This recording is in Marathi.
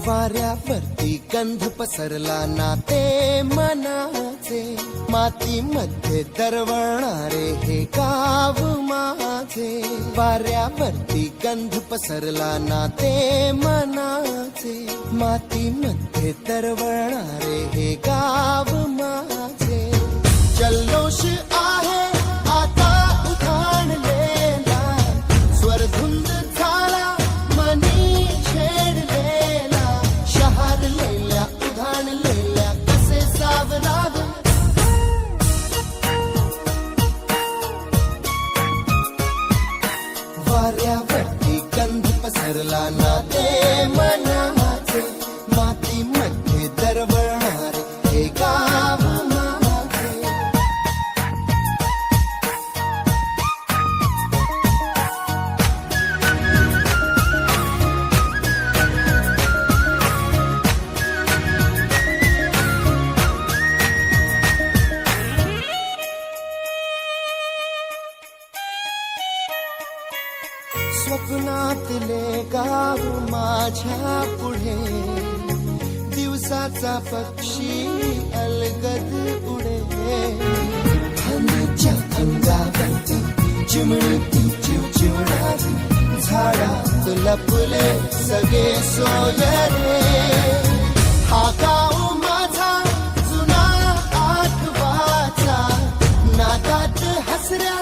वाऱ्यावरती गंध पसरला ना ते मनाचे, मातीमध्ये दरवळणारे हे गाव माझे. वाऱ्यावरती गंध पसरला ना ते मनाचे, मातीमध्ये दरवळणारे हे गाव माझे. जल्लोष आहे आता उधाणलेला, स्वरधुंद झाला मनी छेडलेला. शहारलेल्या उधाणलेल्या कसे सावराग, वाऱ्यावरती गंध पसरला ना ते मनाचे, मातीमध्ये दरवळणारे हे गाव माझे. स्वप्नातले गाव माझ्या पुढे, दिवसाचा पक्षी अलगद उडे. हनीच्या अंगावरती चिमणती चिवचिवणारी, झाडात लपले सगळे सोयरे. हा गाव माझा जुना आठवाचा, नादात हसऱ्या